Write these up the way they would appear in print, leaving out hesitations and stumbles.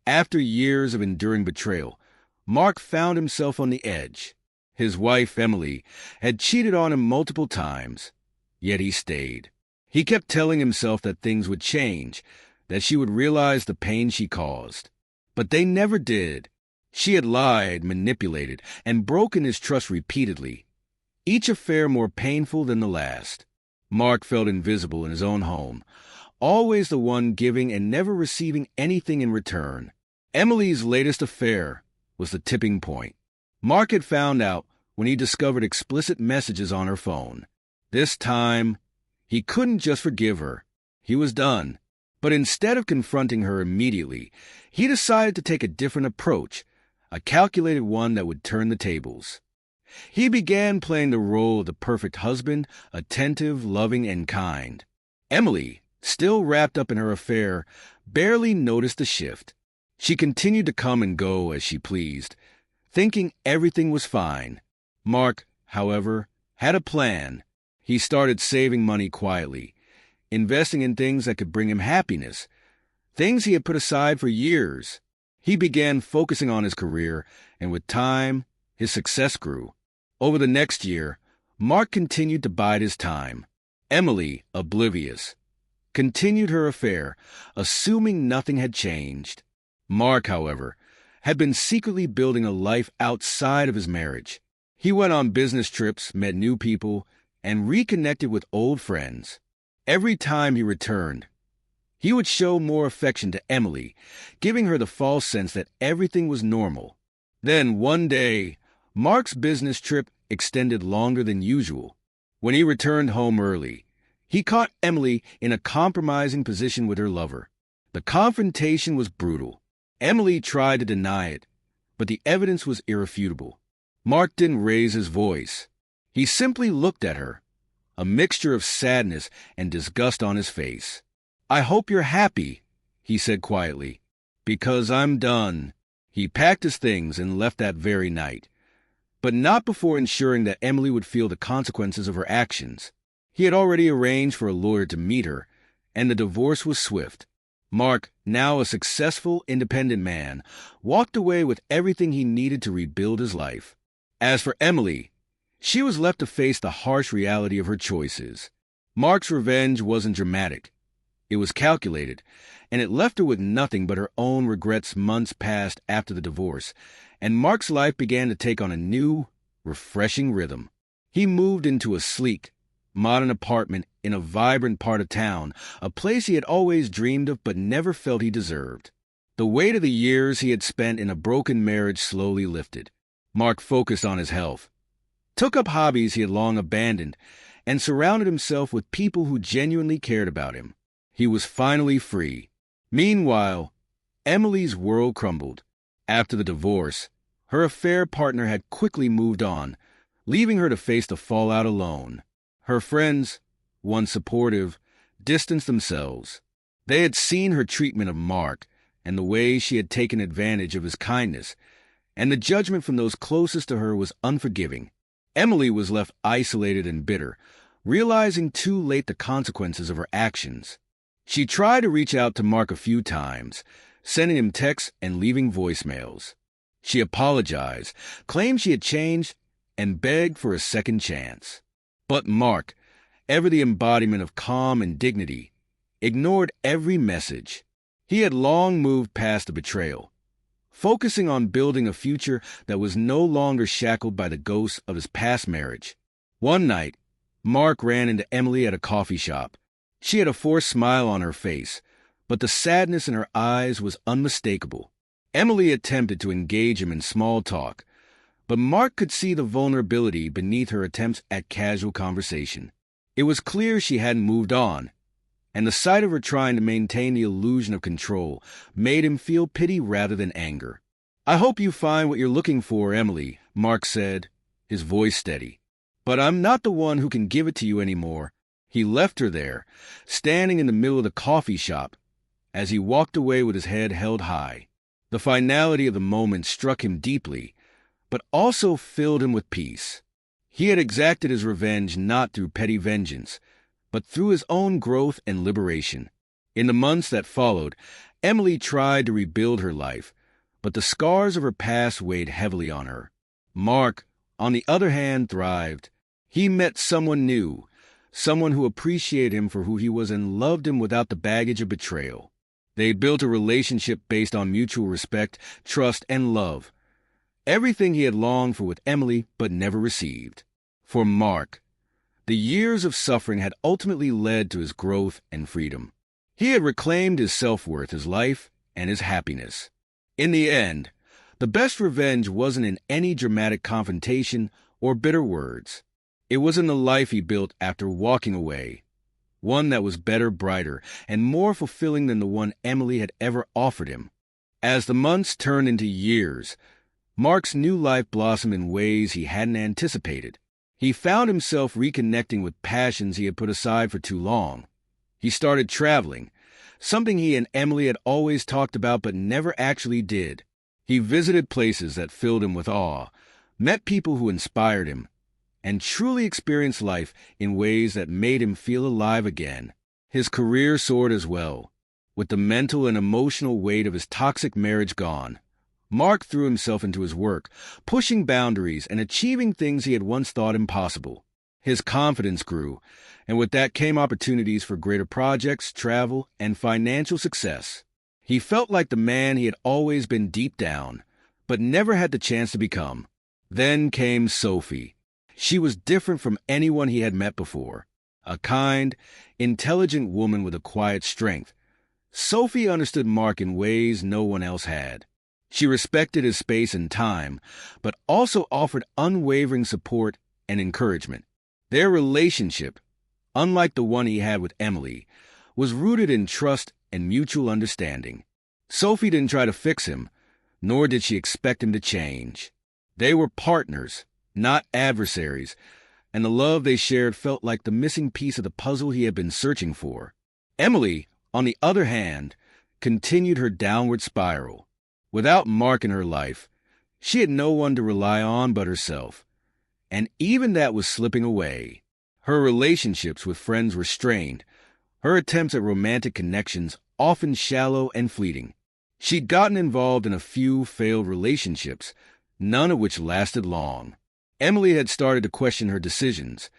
After years of enduring betrayal, Mark found himself on the edge. His wife, Emily, had cheated on him multiple times, yet he stayed. He kept telling himself that things would change, that she would realize the pain she caused. But they never did. She had lied, manipulated, and broken his trust repeatedly, each affair more painful than the last. Mark felt invisible in his own home, always the one giving and never receiving anything in return. Emily's latest affair was the tipping point. Mark had found out when he discovered explicit messages on her phone. This time, he couldn't just forgive her. He was done. But instead of confronting her immediately, he decided to take a different approach, a calculated one that would turn the tables. He began playing the role of the perfect husband, attentive, loving, and kind. Emily, still wrapped up in her affair, barely noticed the shift. She continued to come and go as she pleased, thinking everything was fine. Mark, however, had a plan. He started saving money quietly, investing in things that could bring him happiness, things he had put aside for years. He began focusing on his career, and with time, his success grew. Over the next year, Mark continued to bide his time. Emily, oblivious, continued her affair, assuming nothing had changed. Mark, however, had been secretly building a life outside of his marriage. He went on business trips, met new people, and reconnected with old friends. Every time he returned, he would show more affection to Emily, giving her the false sense that everything was normal. Then, one day, Mark's business trip extended longer than usual. When he returned home early, he caught Emily in a compromising position with her lover. The confrontation was brutal. Emily tried to deny it, but the evidence was irrefutable. Mark didn't raise his voice. He simply looked at her, a mixture of sadness and disgust on his face. "I hope you're happy," he said quietly. "Because I'm done." He packed his things and left that very night, but not before ensuring that Emily would feel the consequences of her actions. He had already arranged for a lawyer to meet her, and the divorce was swift. Mark, now a successful, independent man, walked away with everything he needed to rebuild his life. As for Emily, she was left to face the harsh reality of her choices. Mark's revenge wasn't dramatic. It was calculated, and it left her with nothing but her own regrets. Months passed after the divorce, and Mark's life began to take on a new, refreshing rhythm. He moved into a sleek, modern apartment in a vibrant part of town, a place he had always dreamed of but never felt he deserved. The weight of the years he had spent in a broken marriage slowly lifted. Mark focused on his health, took up hobbies he had long abandoned, and surrounded himself with people who genuinely cared about him. He was finally free. Meanwhile, Emily's world crumbled. After the divorce, her affair partner had quickly moved on, leaving her to face the fallout alone. Her friends, once supportive, distanced themselves. They had seen her treatment of Mark and the way she had taken advantage of his kindness, and the judgment from those closest to her was unforgiving. Emily was left isolated and bitter, realizing too late the consequences of her actions. She tried to reach out to Mark a few times, sending him texts and leaving voicemails. She apologized, claimed she had changed, and begged for a second chance. But Mark, ever the embodiment of calm and dignity, ignored every message. He had long moved past the betrayal, focusing on building a future that was no longer shackled by the ghosts of his past marriage. One night, Mark ran into Emily at a coffee shop. She had a forced smile on her face, but the sadness in her eyes was unmistakable. Emily attempted to engage him in small talk, but Mark could see the vulnerability beneath her attempts at casual conversation. It was clear she hadn't moved on, and the sight of her trying to maintain the illusion of control made him feel pity rather than anger. "I hope you find what you're looking for, Emily," Mark said, his voice steady. "But I'm not the one who can give it to you anymore." He left her there, standing in the middle of the coffee shop, as he walked away with his head held high. The finality of the moment struck him deeply, but also filled him with peace. He had exacted his revenge not through petty vengeance, but through his own growth and liberation. In the months that followed, Emily tried to rebuild her life, but the scars of her past weighed heavily on her. Mark, on the other hand, thrived. He met someone new, someone who appreciated him for who he was and loved him without the baggage of betrayal. They built a relationship based on mutual respect, trust, and love. Everything he had longed for with Emily but never received. For Mark, the years of suffering had ultimately led to his growth and freedom. He had reclaimed his self-worth, his life, and his happiness. In the end, the best revenge wasn't in any dramatic confrontation or bitter words. It was in the life he built after walking away, one that was better, brighter, and more fulfilling than the one Emily had ever offered him. As the months turned into years, Mark's new life blossomed in ways he hadn't anticipated. He found himself reconnecting with passions he had put aside for too long. He started traveling, something he and Emily had always talked about but never actually did. He visited places that filled him with awe, met people who inspired him, and truly experienced life in ways that made him feel alive again. His career soared as well. With the mental and emotional weight of his toxic marriage gone, Mark threw himself into his work, pushing boundaries and achieving things he had once thought impossible. His confidence grew, and with that came opportunities for greater projects, travel, and financial success. He felt like the man he had always been deep down, but never had the chance to become. Then came Sophie. She was different from anyone he had met before. A kind, intelligent woman with a quiet strength. Sophie understood Mark in ways no one else had. She respected his space and time, but also offered unwavering support and encouragement. Their relationship, unlike the one he had with Emily, was rooted in trust and mutual understanding. Sophie didn't try to fix him, nor did she expect him to change. They were partners, not adversaries, and the love they shared felt like the missing piece of the puzzle he had been searching for. Emily, on the other hand, continued her downward spiral. Without Mark in her life, she had no one to rely on but herself, and even that was slipping away. Her relationships with friends were strained, her attempts at romantic connections often shallow and fleeting. She'd gotten involved in a few failed relationships, none of which lasted long. Emily had started to question her decisions,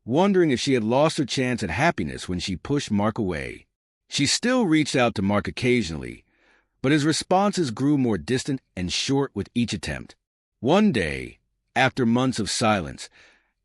wondering if she had lost her chance at happiness when she pushed Mark away. She still reached out to Mark occasionally, but his responses grew more distant and short with each attempt. One day, after months of silence,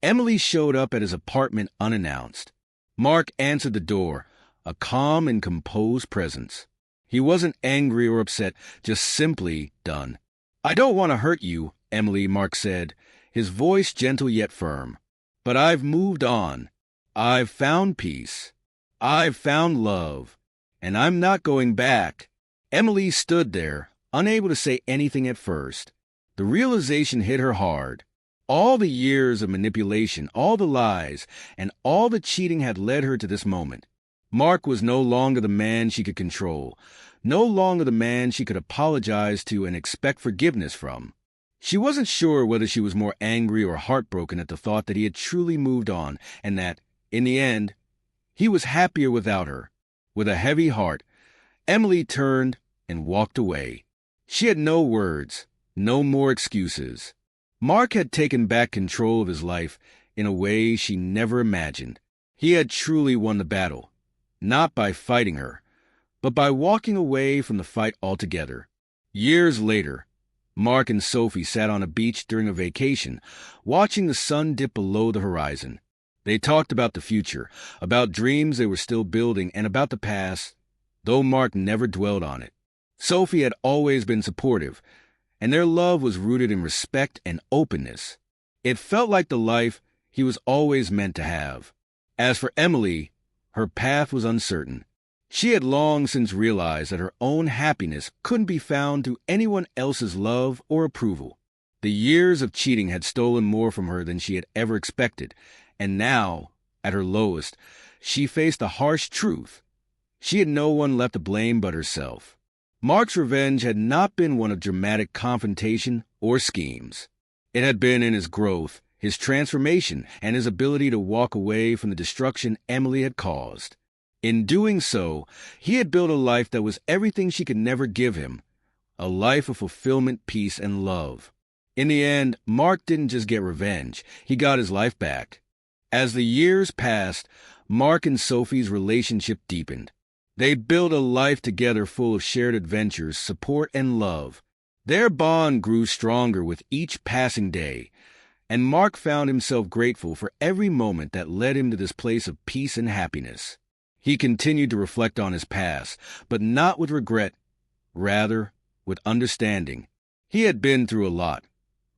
Emily showed up at his apartment unannounced. Mark answered the door, a calm and composed presence. He wasn't angry or upset, just simply done. "I don't want to hurt you, Emily," Mark said, his voice gentle yet firm. "But I've moved on. I've found peace. I've found love. And I'm not going back." Emily stood there, unable to say anything at first. The realization hit her hard. All the years of manipulation, all the lies, and all the cheating had led her to this moment. Mark was no longer the man she could control, no longer the man she could apologize to and expect forgiveness from. She wasn't sure whether she was more angry or heartbroken at the thought that he had truly moved on, and that, in the end, he was happier without her. With a heavy heart, Emily turned and walked away. She had no words, no more excuses. Mark had taken back control of his life in a way she never imagined. He had truly won the battle, not by fighting her, but by walking away from the fight altogether. Years later, Mark and Sophie sat on a beach during a vacation, watching the sun dip below the horizon. They talked about the future, about dreams they were still building, and about the past, though Mark never dwelled on it. Sophie had always been supportive, and their love was rooted in respect and openness. It felt like the life he was always meant to have. As for Emily, her path was uncertain. She had long since realized that her own happiness couldn't be found through anyone else's love or approval. The years of cheating had stolen more from her than she had ever expected, and now, at her lowest, she faced the harsh truth. She had no one left to blame but herself. Mark's revenge had not been one of dramatic confrontation or schemes. It had been in his growth, his transformation, and his ability to walk away from the destruction Emily had caused. In doing so, he had built a life that was everything she could never give him, a life of fulfillment, peace, and love. In the end, Mark didn't just get revenge, he got his life back. As the years passed, Mark and Sophie's relationship deepened. They built a life together full of shared adventures, support, and love. Their bond grew stronger with each passing day, and Mark found himself grateful for every moment that led him to this place of peace and happiness. He continued to reflect on his past, but not with regret, rather with understanding. He had been through a lot,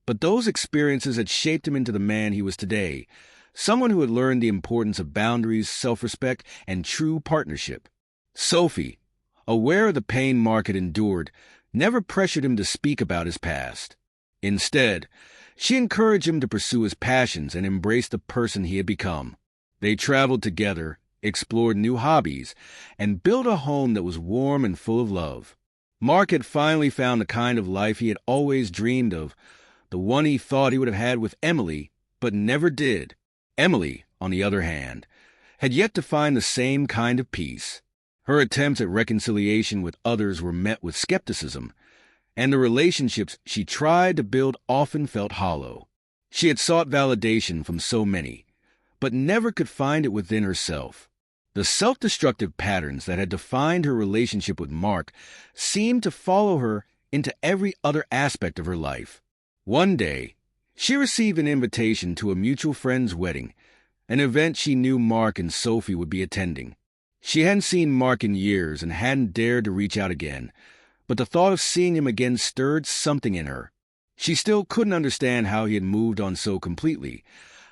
but those experiences had shaped him into the man he was today, someone who had learned the importance of boundaries, self-respect, and true partnership. Sophie, aware of the pain Mark had endured, never pressured him to speak about his past. Instead, she encouraged him to pursue his passions and embrace the person he had become. They traveled together, explored new hobbies, and built a home that was warm and full of love. Mark had finally found the kind of life he had always dreamed of, the one he thought he would have had with Emily, but never did. Emily, on the other hand, had yet to find the same kind of peace. Her attempts at reconciliation with others were met with skepticism, and the relationships she tried to build often felt hollow. She had sought validation from so many, but never could find it within herself. The self-destructive patterns that had defined her relationship with Mark seemed to follow her into every other aspect of her life. One day, she received an invitation to a mutual friend's wedding, an event she knew Mark and Sophie would be attending. She hadn't seen Mark in years and hadn't dared to reach out again, but the thought of seeing him again stirred something in her. She still couldn't understand how he had moved on so completely,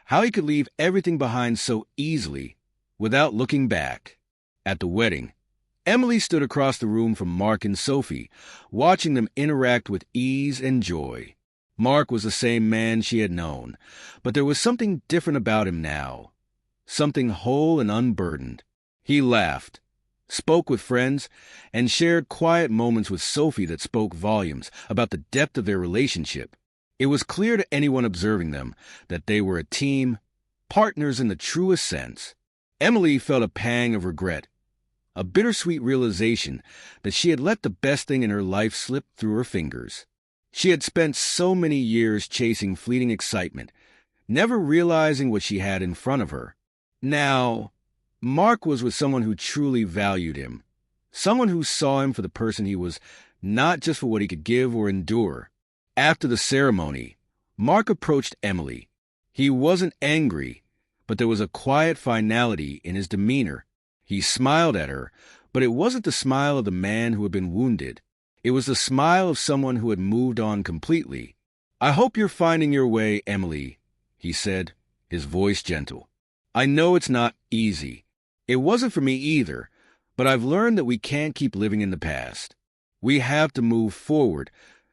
how he could leave everything behind so easily without looking back. At the wedding, Emily stood across the room from Mark and Sophie, watching them interact with ease and joy. Mark was the same man she had known, but there was something different about him now, something whole and unburdened. He laughed, spoke with friends, and shared quiet moments with Sophie that spoke volumes about the depth of their relationship. It was clear to anyone observing them that they were a team, partners in the truest sense. Emily felt a pang of regret, a bittersweet realization that she had let the best thing in her life slip through her fingers. She had spent so many years chasing fleeting excitement, never realizing what she had in front of her. Now, Mark was with someone who truly valued him, someone who saw him for the person he was, not just for what he could give or endure. After the ceremony, Mark approached Emily. He wasn't angry, but there was a quiet finality in his demeanor. He smiled at her, but it wasn't the smile of the man who had been wounded. It was the smile of someone who had moved on completely. "I hope you're finding your way, Emily," he said, his voice gentle. "I know it's not easy. It wasn't for me either, but I've learned that we can't keep living in the past. We have to move forward,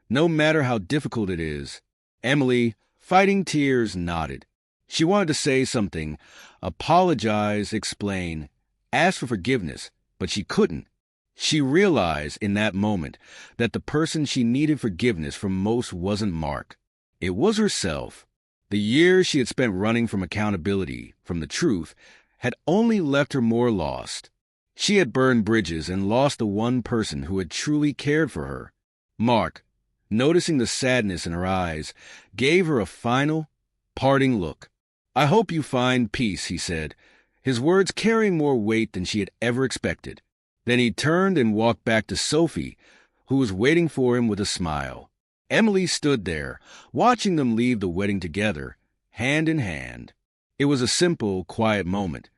no matter how difficult it is." Emily, fighting tears, nodded. She wanted to say something, apologize, explain, ask for forgiveness, but she couldn't. She realized in that moment that the person she needed forgiveness from most wasn't Mark. It was herself. The years she had spent running from accountability, from the truth, had only left her more lost. She had burned bridges and lost the one person who had truly cared for her. Mark, noticing the sadness in her eyes, gave her a final, parting look. "I hope you find peace," he said, his words carrying more weight than she had ever expected. Then he turned and walked back to Sophie, who was waiting for him with a smile. Emily stood there, watching them leave the wedding together, hand in hand. It was a simple, quiet moment,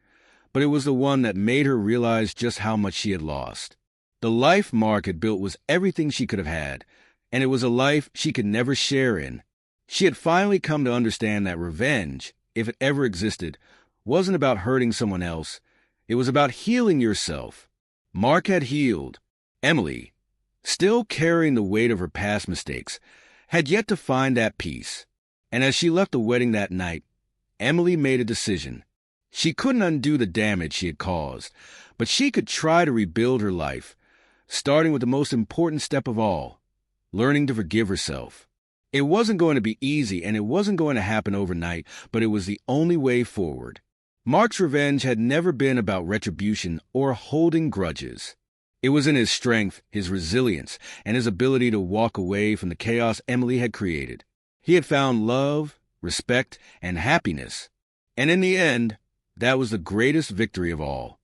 but it was the one that made her realize just how much she had lost. The life Mark had built was everything she could have had, and it was a life she could never share in. She had finally come to understand that revenge, if it ever existed, wasn't about hurting someone else. It was about healing yourself. Mark had healed. Emily, still carrying the weight of her past mistakes, had yet to find that peace. And as she left the wedding that night, Emily made a decision. She couldn't undo the damage she had caused, but she could try to rebuild her life, starting with the most important step of all, learning to forgive herself. It wasn't going to be easy, and it wasn't going to happen overnight, but it was the only way forward. Mark's revenge had never been about retribution or holding grudges. It was in his strength, his resilience, and his ability to walk away from the chaos Emily had created. He had found love, respect, and happiness. And in the end, that was the greatest victory of all.